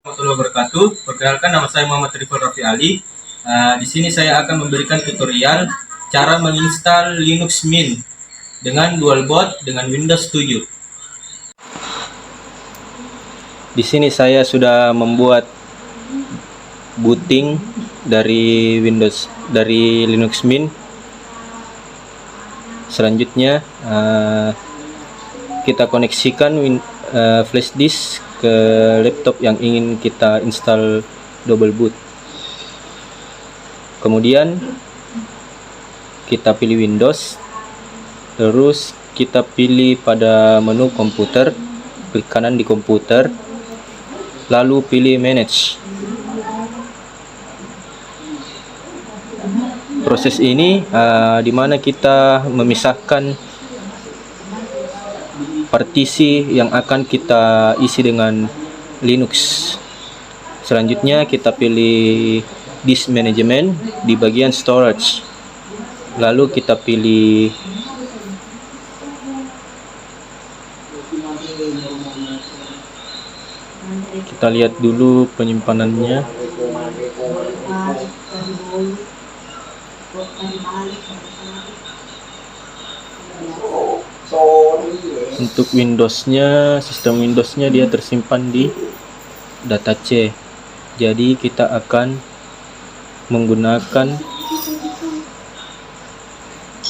Warahmatullahi wabarakatuh. Perkenalkan, nama saya Muhammad Rifal Rafi Ali. Di sini saya akan memberikan tutorial cara menginstal Linux Mint dengan DualBoot dengan Windows 7. Di sini saya sudah membuat booting dari Linux Mint. Selanjutnya kita koneksikan flash disk ke laptop yang ingin kita install double boot. Kemudian kita pilih Windows, terus kita pilih pada menu komputer, klik kanan di komputer, lalu pilih Manage. Proses ini di mana kita memisahkan partisi yang akan kita isi dengan Linux. Selanjutnya kita pilih disk management di bagian storage, lalu kita pilih lihat dulu penyimpanannya. Untuk Windowsnya, sistem Windowsnya dia tersimpan di data C. Jadi kita akan menggunakan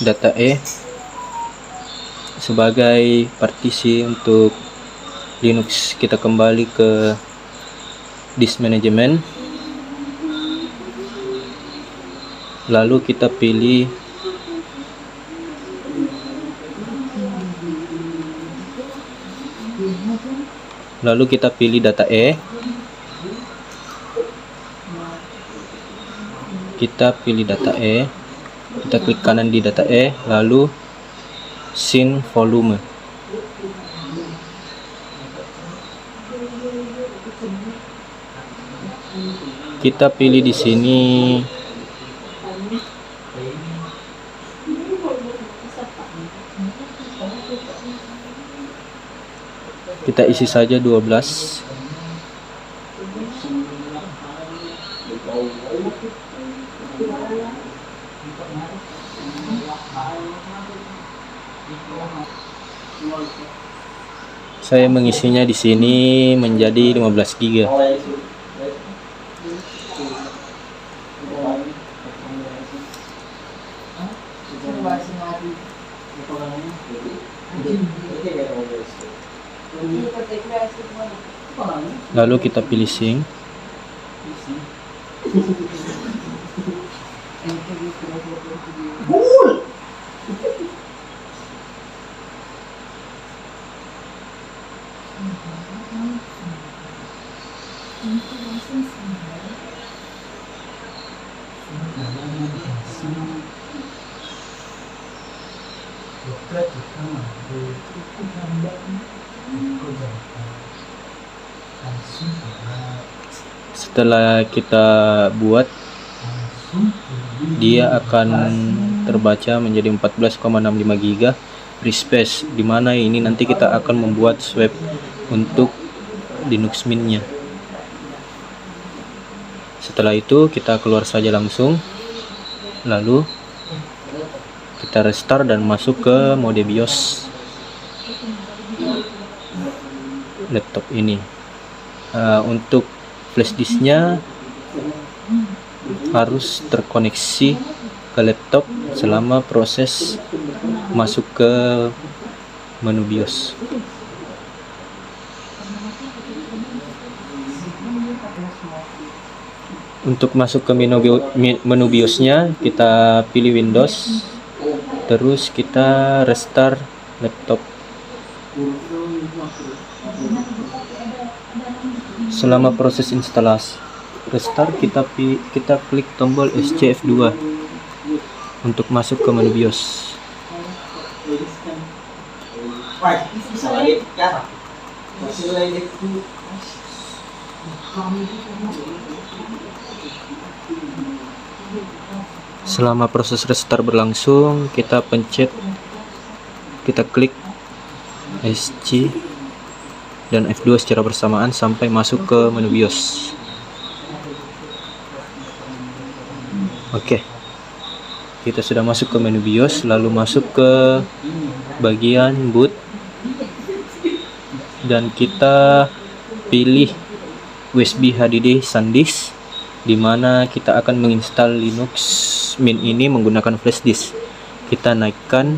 data E sebagai partisi untuk Linux. Kita kembali ke disk management, lalu kita pilih data E. Kita klik kanan di data E, lalu sync volume. Kita pilih di sini kita isi saja 12. Saya mengisinya di sini menjadi 15 GB. Lalu kita pilih sync. Setelah kita buat, dia akan terbaca menjadi 14,65 GB free space, dimana ini nanti kita akan membuat swap untuk Linux Mint-nya. Setelah itu kita keluar saja langsung, lalu kita restart dan masuk ke mode BIOS laptop ini. Untuk flash disknya harus terkoneksi ke laptop selama proses masuk ke menu BIOS. Untuk masuk ke menu BIOS-nya, kita pilih Windows, terus kita restart laptop. Selama proses instalasi restart, kita klik tombol Escape F2 untuk masuk ke menu BIOS. Selama proses restart berlangsung, kita klik SC dan F2 secara bersamaan sampai masuk ke menu BIOS. Oke, kita sudah masuk ke menu BIOS, lalu masuk ke bagian boot dan kita pilih USB HDD SanDisk, di mana kita akan menginstal Linux Mint ini menggunakan flash disk. Kita naikkan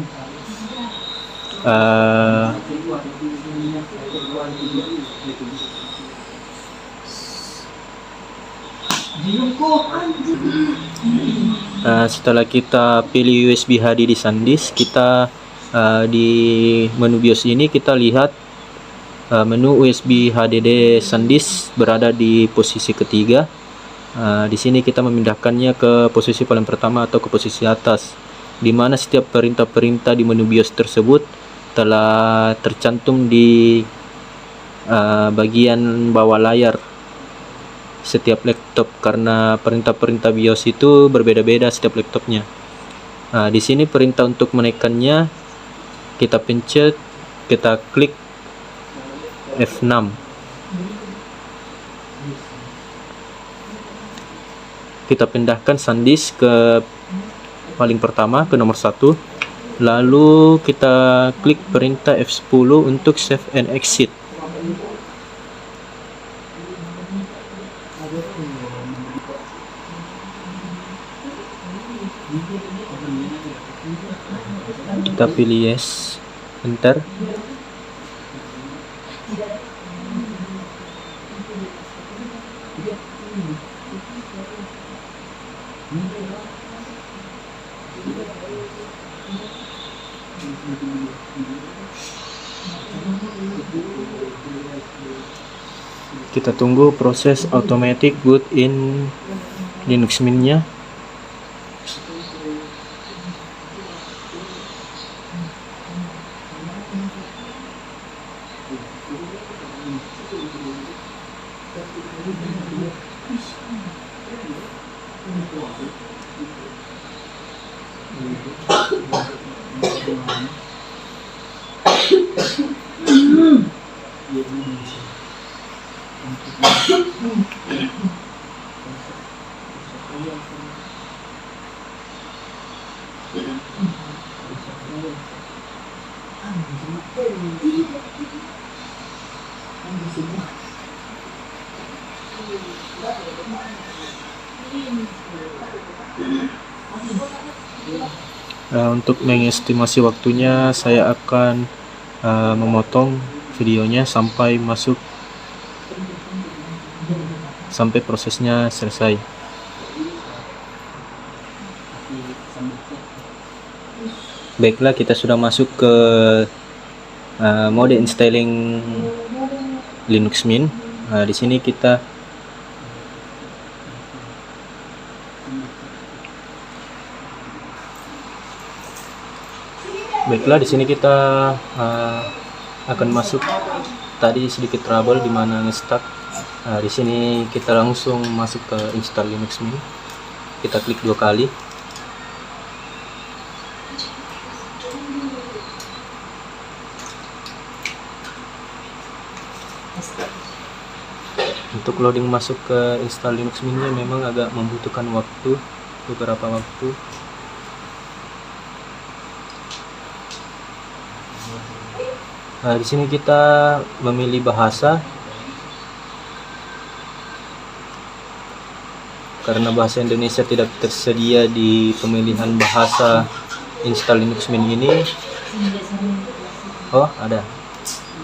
setelah kita pilih USB HDD SanDisk, kita di menu BIOS ini kita lihat menu USB HDD SanDisk berada di posisi ketiga. Di sini kita memindahkannya ke posisi paling pertama atau ke posisi atas, di mana setiap perintah-perintah di menu BIOS tersebut telah tercantum di bagian bawah layar setiap laptop, karena perintah-perintah BIOS itu berbeda-beda setiap laptopnya. Di sini perintah untuk menaikkannya kita pencet, kita klik F6. Kita pindahkan SanDisk ke paling pertama, ke nomor 1. Lalu kita klik perintah F10 untuk save and exit. Kita pilih yes, enter. Kita tunggu proses automatic boot in Linux Mint-nya. Untuk mengestimasi waktunya, saya akan memotong videonya sampai prosesnya selesai. Baiklah, kita sudah masuk ke mode installing Linux Mint. Di sini kita akan masuk. Tadi sedikit trouble di mana nge-stuck. Di sini kita langsung masuk ke install Linux Mint. Kita klik 2 kali. Untuk loading masuk ke install Linux Mint-nya memang agak membutuhkan beberapa waktu. Di sini kita memilih bahasa, karena bahasa Indonesia tidak tersedia di pemilihan bahasa install Linux Mint ini. Oh, ada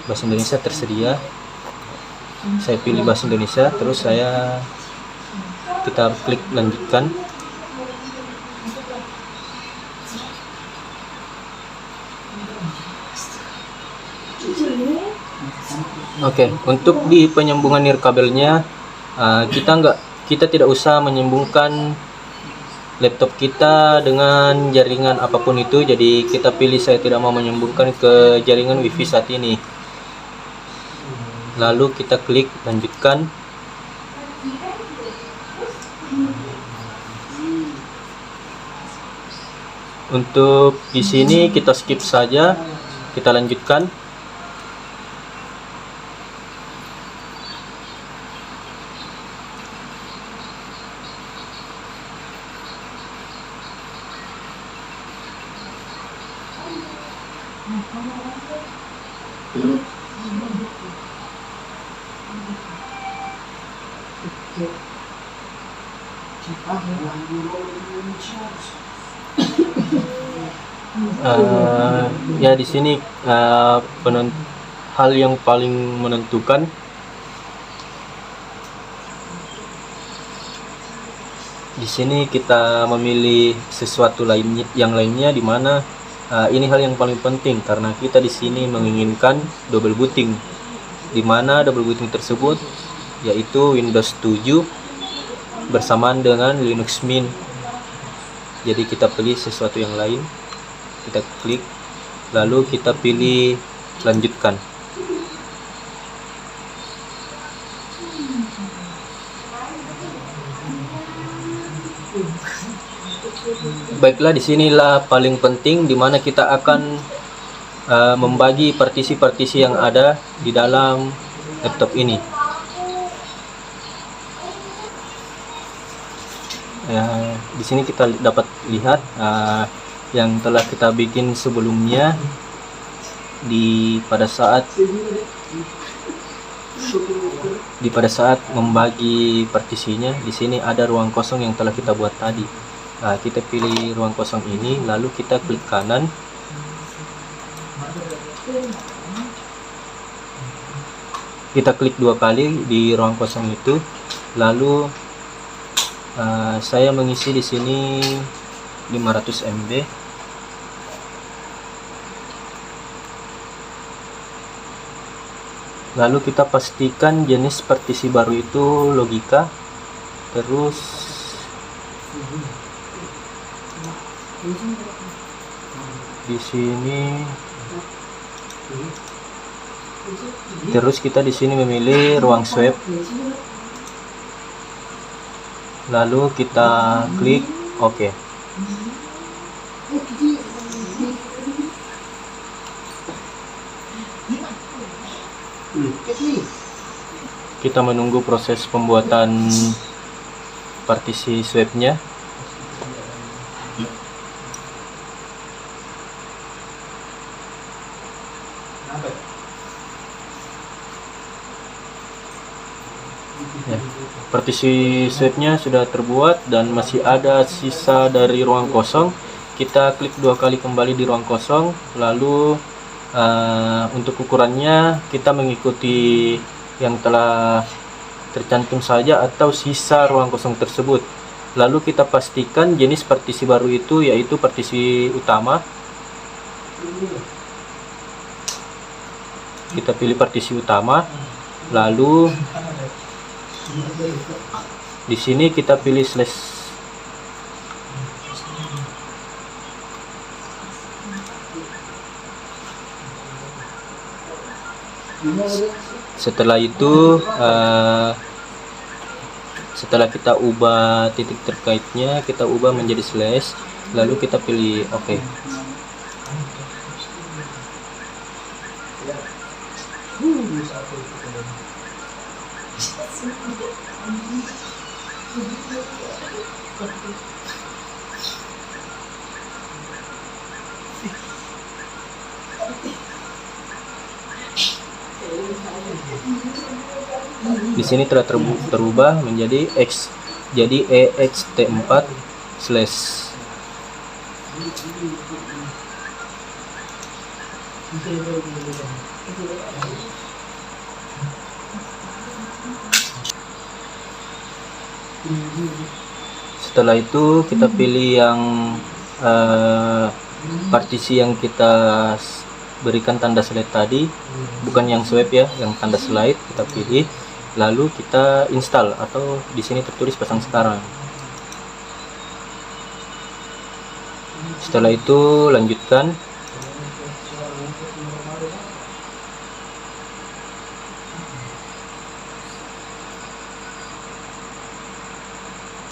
bahasa Indonesia tersedia. Saya pilih bahasa Indonesia, terus kita klik lanjutkan. Oke, untuk di penyambungan nirkabelnya, kita tidak usah menyambungkan laptop kita dengan jaringan apapun itu. Jadi kita pilih saya tidak mau menyambungkan ke jaringan WiFi saat ini. Lalu kita klik lanjutkan. Untuk di sini kita skip saja, kita lanjutkan. Ya di sini hal yang paling menentukan di sini kita memilih sesuatu yang lainnya, di mana ini hal yang paling penting karena kita di sini menginginkan double booting, di mana double booting tersebut yaitu Windows 7 bersamaan dengan Linux Mint. Jadi kita pilih sesuatu yang lain, kita klik, lalu kita pilih lanjutkan. Baiklah, disinilah paling penting, di mana kita akan membagi partisi-partisi yang ada di dalam laptop ini. Di sini kita dapat lihat yang telah kita bikin sebelumnya pada saat membagi partisinya. Di sini ada ruang kosong yang telah kita buat tadi. Kita pilih ruang kosong ini, lalu kita klik kanan. Kita klik 2 kali di ruang kosong itu, lalu saya mengisi di sini 500 MB. Lalu kita pastikan jenis partisi baru itu logika. Terus di sini, kita di sini memilih ruang swap. Lalu kita klik OK. Kita menunggu proses pembuatan partisi swapnya. Partisi swapnya sudah terbuat dan masih ada sisa dari ruang kosong. Kita klik 2 kali kembali di ruang kosong, lalu untuk ukurannya kita mengikuti yang telah tercantum saja atau sisa ruang kosong tersebut. Lalu kita pastikan jenis partisi baru itu yaitu partisi utama. Kita pilih partisi utama, lalu di sini kita pilih slash. Setelah itu setelah kita ubah titik terkaitnya, kita ubah menjadi slash, lalu kita pilih OK. Di sini telah terubah menjadi X, jadi EXT4 slash. Setelah itu kita pilih yang partisi yang kita berikan tanda slide tadi, bukan yang swap ya, yang tanda slide kita pilih, lalu kita install, atau di sini tertulis pasang sekarang. Setelah itu lanjutkan.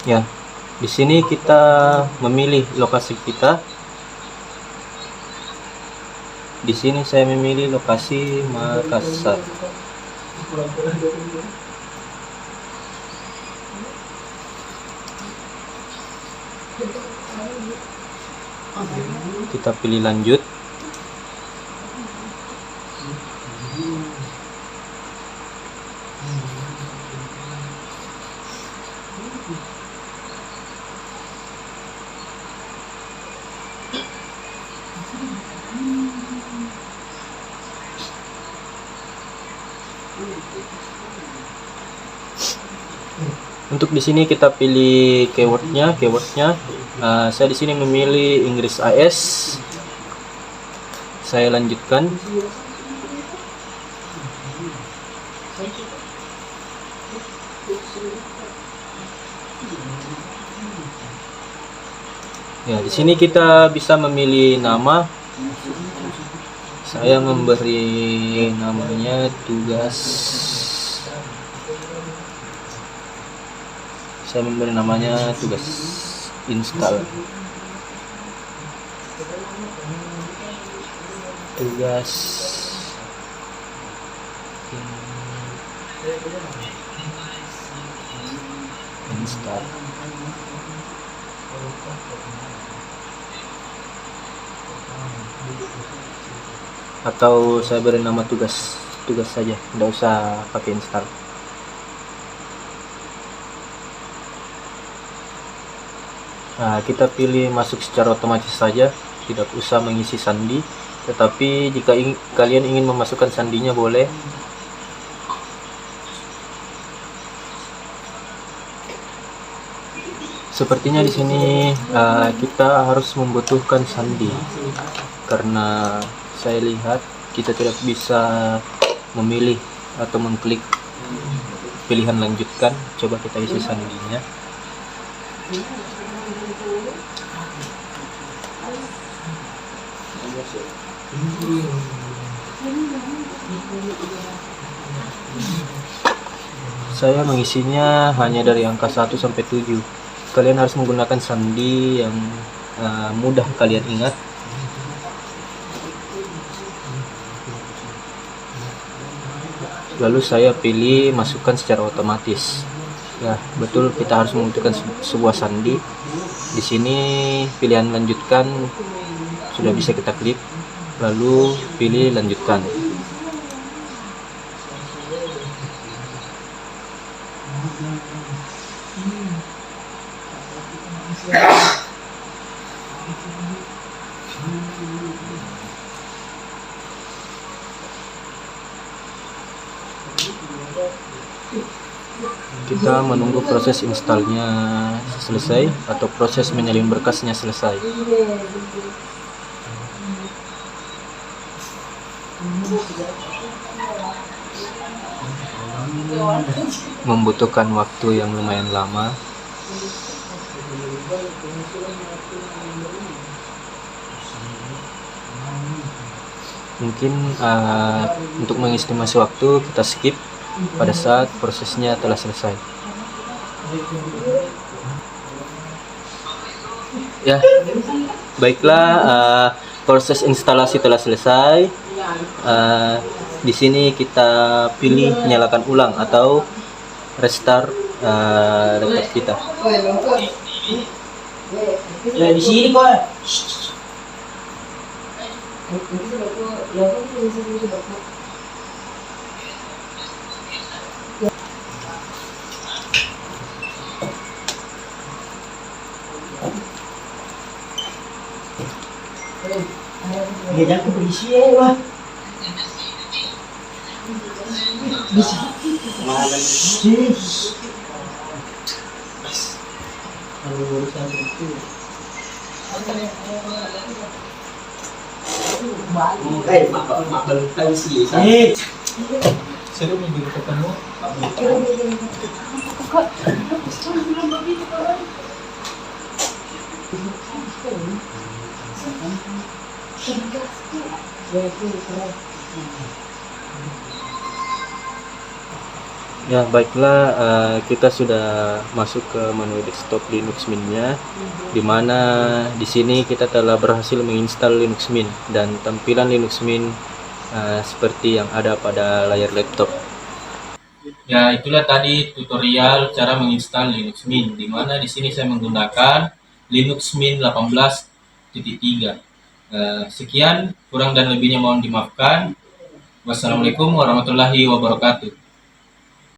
Ya, di sini kita memilih lokasi kita. Di sini saya memilih lokasi Makassar. Kita pilih lanjut. Untuk di sini kita pilih keywordnya. Saya di sini memilih Inggris AS. Saya lanjutkan. Ya, di sini kita bisa memilih nama. Saya memberi namanya tugas. Saya memberi namanya tugas install. Tugas install. Atau saya beri nama tugas saja, tidak usah pakai install. Nah, kita pilih masuk secara otomatis saja, tidak usah mengisi sandi. Tetapi jika kalian ingin memasukkan sandinya boleh. Sepertinya di sini kita harus membutuhkan sandi, karena saya lihat kita tidak bisa memilih atau mengklik pilihan lanjutkan. Coba kita isi sandinya. Saya mengisinya hanya dari angka 1 sampai 7. Kalian harus menggunakan sandi yang mudah kalian ingat. Lalu saya pilih masukkan secara otomatis. Ya, betul, kita harus membutuhkan sebuah sandi. Di sini pilihan lanjutkan sudah bisa kita klik, lalu pilih lanjutkan. Kita menunggu proses installnya selesai atau proses menyalin berkasnya selesai. Membutuhkan waktu yang lumayan lama. Mungkin untuk mengestimasi waktu kita skip pada saat prosesnya telah selesai. Ya, baiklah, proses instalasi telah selesai. Di sini kita pilih nyalakan ulang atau restart laptop kita. Ya di sini kok. Ya jangan berisi ya, Wah. Bisa. Mana sih? Kalau urusan itu. Mak belum tahu sih. Seru minggu ketemu. Ya, baiklah, kita sudah masuk ke menu desktop Linux Mint-nya, di mana di sini kita telah berhasil menginstal Linux Mint dan tampilan Linux Mint seperti yang ada pada layar laptop. Ya, itulah tadi tutorial cara menginstal Linux Mint, di mana di sini saya menggunakan Linux Mint 18.3. Sekian, kurang dan lebihnya mohon dimaafkan. Wassalamualaikum warahmatullahi wabarakatuh.